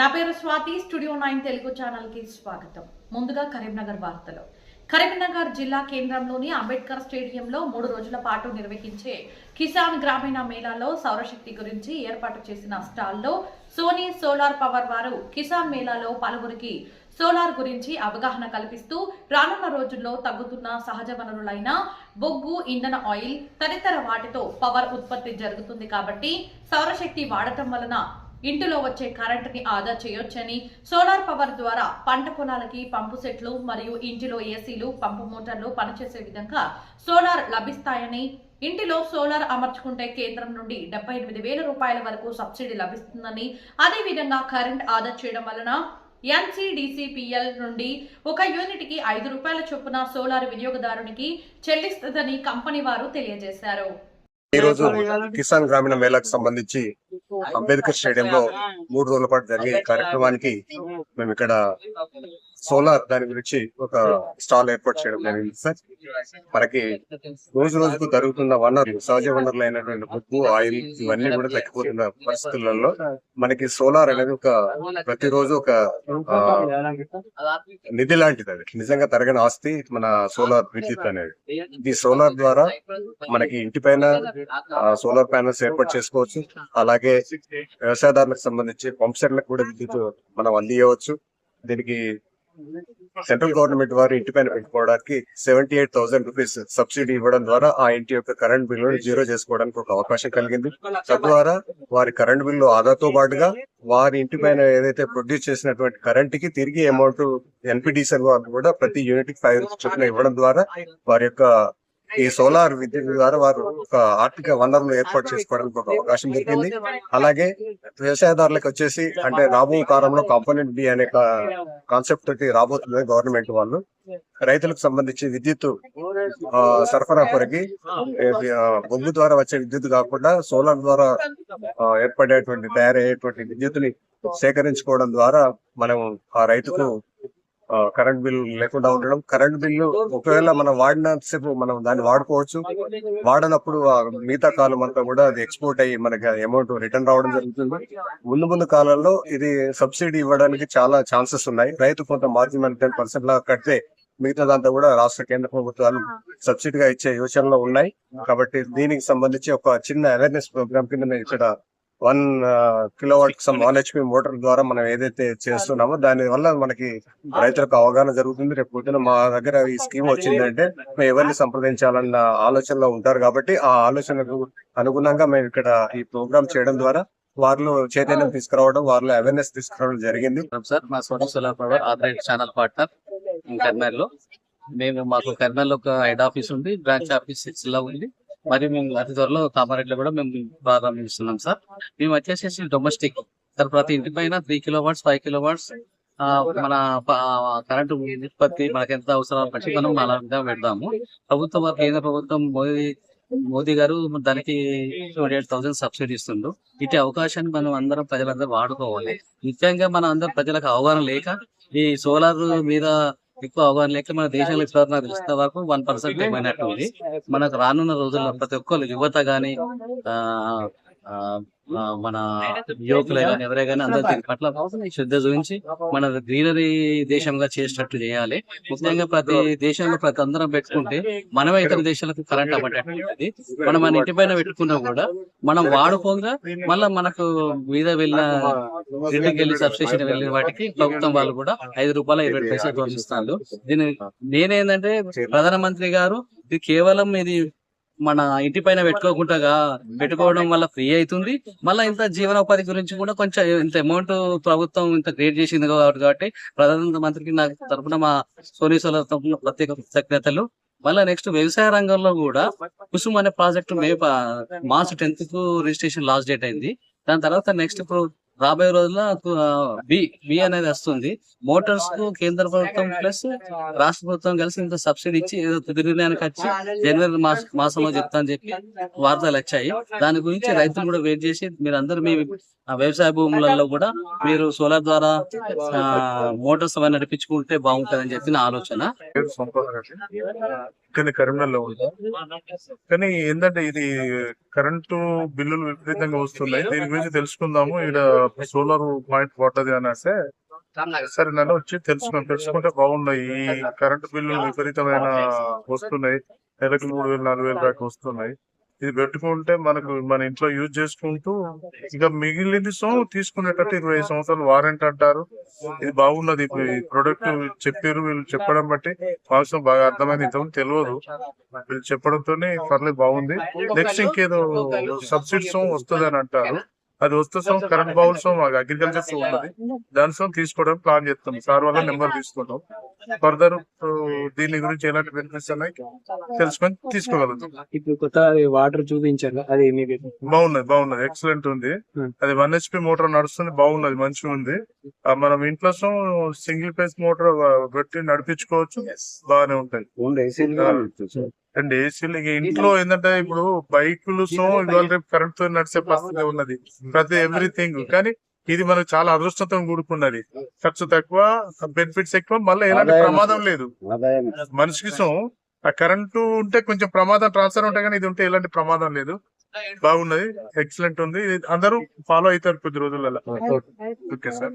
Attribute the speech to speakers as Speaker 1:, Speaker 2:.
Speaker 1: నా పేరు Swathi. Studio 9 Telugu channel కి స్వాగతం. ముందుగా కరీంనగర్ వార్తలు. కరీంనగర్ జిల్లా కేంద్రంలోని అంబేద్కర్ స్టేడియంలో 3 రోజుల పాటు నిర్వహించే కిసాన్ గ్రామీణ మేళాలో సౌరశక్తి గురించి ఏర్పాటు చేసిన స్టాల్లో సోనీ సోలార్ పవర్ వారు కిసాన్ మేళాలో పలువురికి సోలార్ గురించి అవగాహన కల్పిస్తూ రానున్న రోజుల్లో తగ్గుతున్న సహజ వనరులైన బొగ్గు, ఇంధన ఆయిల్ తదితర వాటితో పవర్ ఉత్పత్తి జరుగుతుంది కాబట్టి సౌరశక్తి వాడటం వలన ఇంటిలో వచ్చే కరెంటుని ఆదా చేయొచ్చని, సోలార్ పవర్ ద్వారా పంట పొలాలకి పంపు సెట్లు మరియు ఇంటిలో ఏసీలు, పంపు మోటార్లు పనిచేసే విధంగా సోలార్ లభిస్తాయని, ఇంటిలో సోలార్ అమర్చుకుంటే కేంద్రం నుండి 78,000 రూపాయల వరకు సబ్సిడీ లభిస్తుందని, అదేవిధంగా కరెంట్ ఆదా చేయడం వలన NCDCPL నుండి ఒక యూనిట్ కి 5 రూపాయల చొప్పున సోలార్ వినియోగదారునికి చెల్లిస్తుందని కంపెనీ వారు తెలియజేశారు.
Speaker 2: ఈ రోజు కిసాన్ గ్రామీణ మేళాకు సంబంధించి అంబేద్కర్ స్టేడియంలో 3 రోజుల పాటు జరిగే కార్యక్రమానికి మేము ఇక్కడ సోలార్ దాని గురించి ఒక స్టాల్ ఏర్పాటు చేయడం జరిగింది సార్. మనకి రోజు రోజుకు జరుగుతున్న వనరులు, సహజ వనరులు అయినటువంటి బొగ్గు, ఆయిల్ ఇవన్నీ కూడా తగ్గిపోతున్న పరిస్థితులలో మనకి సోలార్ అనేది ఒక ప్రతిరోజు ఒక నిధి లాంటిది. అది నిజంగా తరగని ఆస్తి మన సోలార్ విద్యుత్ అనేది. ఈ సోలార్ ద్వారా మనకి ఇంటి పైన సోలార్ ప్యానల్స్ ఏర్పాటు చేసుకోవచ్చు. అలాగే వ్యవసాయదారులకు సంబంధించి పంప్ సెట్లకు కూడా విద్యుత్ మనం అందియవచ్చు. దీనికి సెంట్రల్ గవర్నమెంట్ వారు ఇంటి పైన పెట్టుకోవడానికి 78,000 రూపీస్ సబ్సిడీ ఇవ్వడం ద్వారా ఆ ఇంటి యొక్క కరెంట్ బిల్లు జీరో చేసుకోవడానికి ఒక అవకాశం కలిగింది. తద్వారా వారి కరెంట్ బిల్లు ఆదాతో పాటుగా వారి ఇంటి పైన ఏదైతే ప్రొడ్యూస్ చేసినటువంటి కరెంట్ కి తిరిగి అమౌంట్ NPDCL వారు కూడా ప్రతి యూనిట్ కి 5 చొప్పున ఇవ్వడం ద్వారా వారి యొక్క ఈ సోలార్ విద్యుత్ ద్వారా వారు ఒక ఆర్థిక వనరులు ఏర్పాటు చేసుకోవడానికి ఒక అవకాశం దొరికింది. అలాగే వ్యవసాయదారులకు వచ్చేసి అంటే రాబో కాలంలో కాంపోనెంట్ బి అనే కాన్సెప్ట్ తోటి రాబోతుంది గవర్నమెంట్ వాళ్ళు. రైతులకు సంబంధించి విద్యుత్ సరఫరా కొరకి బొగ్గు ద్వారా వచ్చే విద్యుత్ కాకుండా సోలార్ ద్వారా ఏర్పడేటువంటి తయారయ్యేటువంటి విద్యుత్తుని సేకరించుకోవడం ద్వారా మనం ఆ రైతుకు కరెంట్ బిల్లు లేకుండా ఉండడం. కరెంట్ బిల్లు ఒకవేళ మనం వాడినంతసేపు మనం దాన్ని వాడుకోవచ్చు. వాడనప్పుడు మిగతా కాలం అంతా కూడా అది ఎక్స్పోర్ట్ అయ్యి మనకి అమౌంట్ రిటర్న్ రావడం జరుగుతుంది. ముందు కాలంలో ఇది సబ్సిడీ ఇవ్వడానికి చాలా ఛాన్సెస్ ఉన్నాయి. రైతు కొంత మార్జిన్ 10% లాగా కడితే మిగతాదంతా కూడా రాష్ట్ర కేంద్ర ప్రభుత్వాలు సబ్సిడీగా ఇచ్చే యోచనలో ఉన్నాయి. కాబట్టి దీనికి సంబంధించి ఒక చిన్న అవేర్నెస్ ప్రోగ్రామ్ కింద ఇక్కడ 1 కిలోవాట్ 1 HP మోటార్ ద్వారా మనం ఏదైతే చేస్తున్నామో దాని వల్ల మనకి రైతులకు అవగాహన జరుగుతుంది. రేపు పొద్దున మా దగ్గర ఈ స్కీమ్ వచ్చిందంటే మేము ఎవరిని సంప్రదించాలన్న ఆలోచనలో ఉంటారు. కాబట్టి ఆ ఆలోచనకు అనుగుణంగా మేము ఇక్కడ ఈ ప్రోగ్రామ్ చేయడం ద్వారా వారిలో చైతన్యం తీసుకురావడం, వారిలో అవేర్నెస్ తీసుకురావడం జరిగింది.
Speaker 3: సార్, మా Sony solar power authorized channel partner Kurnool లో. మాకు కర్నూలు ఒక హెడ్ ఆఫీస్ ఉంది, బ్రాంచ్ ఆఫీస్ లో ఉంది. మరి మేము అతి త్వరలో కామారెడ్డిలో కూడా మేము ప్రారంభిస్తున్నాం సార్. మేము వచ్చేసి డొమెస్టిక్ సార్. ప్రతి ఇంటి పైన 3 కిలోవాట్స్ 5 కిలోవాట్స్ మన కరెంటు ఉత్పత్తి మనకి ఎంత అవసరం బట్టి మనం అలా పెడదాము. ప్రభుత్వం, కేంద్ర ప్రభుత్వం మోదీ గారు దానికి 28,000 సబ్సిడీ ఇస్తుండ్రు. ఇటు అవకాశాన్ని మనం అందరం ప్రజలందరూ వాడుకోవాలి. ముఖ్యంగా మన అందరం ప్రజలకు అవగాహన లేక, ఈ సోలార్ మీద ఎక్కువ అవగాహన లేక మన దేశంలో ఇప్పటివరకు నాకు తెలిసిన వరకు 1% ఏమైనట్టు ఉంది. మనకు రానున్న రోజుల్లో ప్రతి ఒక్కరు యువత గాని మన యువకులే కానీ ఎవరే కానీ అందరూ దీని పట్ల శ్రద్ధ చూపించి మన గ్రీనరీ దేశంగా చేసేటట్టు చేయాలి. ముఖ్యంగా ప్రతి దేశంలో ప్రతి అందరం పెట్టుకుంటే మనమే ఇతర దేశాలకు కరెంట్ అవ్వటట్టు. మనం మన ఇంటి పైన పెట్టుకున్నా కూడా మనం వాడుకోగా మళ్ళీ మనకు మీద వెళ్ళిన ఇంటికి వెళ్ళి సబ్స్టేషన్ వెళ్ళిన వాటికి ప్రభుత్వం వాళ్ళు కూడా 5 రూపాయల 20 పైసలు తోలిస్తారు. దీని నేనేంటంటే ప్రధానమంత్రి గారు ఇది కేవలం ఇది మన ఇంటి పైన పెట్టుకోవడం వల్ల ఫ్రీ అవుతుంది. మళ్ళీ ఇంత జీవనోపాధి గురించి కూడా కొంచెం ఇంత అమౌంట్ ప్రభుత్వం ఇంత క్రియేట్ చేసింది కాబట్టి ప్రధానమంత్రికి నాకు తరఫున మా సోనీ సోలార్ తరఫున ప్రత్యేక కృతజ్ఞతలు. మళ్ళీ నెక్స్ట్ వ్యవసాయ రంగంలో కూడా కుసుమ్ అనే project March 10th registration last date అయింది. దాని తర్వాత నెక్స్ట్ ఇప్పుడు రాబోయే రోజుల్లో బి అనేది వస్తుంది. మోటార్స్ కు కేంద్ర ప్రభుత్వం ప్లస్ రాష్ట్ర ప్రభుత్వం కలిసి ఇంత సబ్సిడీ ఇచ్చి ఏదో తుది నిర్ణయానికి వచ్చి జనవరి మాసంలో చెప్తా అని చెప్పి వార్తలు వచ్చాయి. దాని గురించి రైతులు కూడా వెయిట్ చేసి మీరందరూ మీ వ్యవసాయ భూములలో కూడా మీరు సోలార్ ద్వారా మోటార్స్ అవన్నీ నడిపించుకుంటే బాగుంటుందని చెప్పి నా ఆలోచన.
Speaker 4: కరీంనగర్లో ఉంది. కానీ ఏంటంటే ఇది కరెంటు బిల్లులు విపరీతంగా వస్తున్నాయి. దీని గురించి తెలుసుకుందాము. ఇక్కడ సోలార్ పాయింట్ పడ్డది అనేస్తే సరే నన్ను వచ్చి తెలుసుకుంటే బాగున్నాయి. ఈ కరెంట్ బిల్లులు విపరీతమైన వస్తున్నాయి, నెలకు 3,000-4,000 దాకా వస్తున్నాయి. ఇది పెట్టుకుంటే మన ఇంట్లో యూజ్ చేసుకుంటూ ఇక మిగిలింది తీసుకునేటట్టు 25 సంవత్సరాలు వారంటీ అంటారు. ఇది బాగున్నది. ఈ ప్రొడక్ట్ చెప్పారు, వీళ్ళు చెప్పడం బట్టి అవసరం బాగా అర్థమైంది. ఇంతకుముందు తెలియదు, వీళ్ళు చెప్పడంతోనే పర్లేదు బాగుంది. నెక్స్ట్ ఇంకేదో సబ్సిడీస్ వస్తుంది అని అంటారు. అది వస్తే కరెంట్ బౌల్స్ మాకు అగ్రికల్చర్ ఉన్నది, దానితో తీసుకోవడం ప్లాన్ చేస్తాం. సార్ వల్ల నెంబర్ తీసుకుంటాం. ఫర్దర్ దీని గురించి ఎలాంటి బెనిఫిట్స్ ఉన్నాయి తెలుసుకొని తీసుకోగలుగుతాం.
Speaker 5: ఇప్పుడు కొత్త వాటర్ చూపించారు, అది మీకు
Speaker 4: బాగున్నది ఎక్సలెంట్ ఉంది. అది 1 HP మోటార్ నడుస్తుంది, బాగున్నది, మంచిగా ఉంది. మనం ఇంట్లో సింగిల్ ఫేజ్ మోటార్ పెట్టి నడిపించుకోవచ్చు, బాగానే ఉంటాయి. అండ్ ఏసీలు ఇంట్లో ఏంటంటే ఇప్పుడు బైకులు ఇవాళ రేపు కరెంట్ తో నడిచే పరిస్థితి ఉన్నది, ప్రతి ఎవ్రీథింగ్. కానీ ఇది మనకు చాలా అదృష్టంతో కూడుకున్నది. ఖర్చు తక్కువ, బెనిఫిట్స్ ఎక్కువ, మళ్ళీ ఎలాంటి ప్రమాదం లేదు మనిషికి. ఆ కరెంటు ఉంటే కొంచెం ప్రమాదం ట్రాన్స్ఫర్ ఉంటాయి, కానీ ఇది ఉంటే ఎలాంటి ప్రమాదం లేదు. బాగున్నది, ఎక్సలెంట్ ఉంది. అందరూ ఫాలో అవుతారు కొద్ది రోజులలో. Okay sir.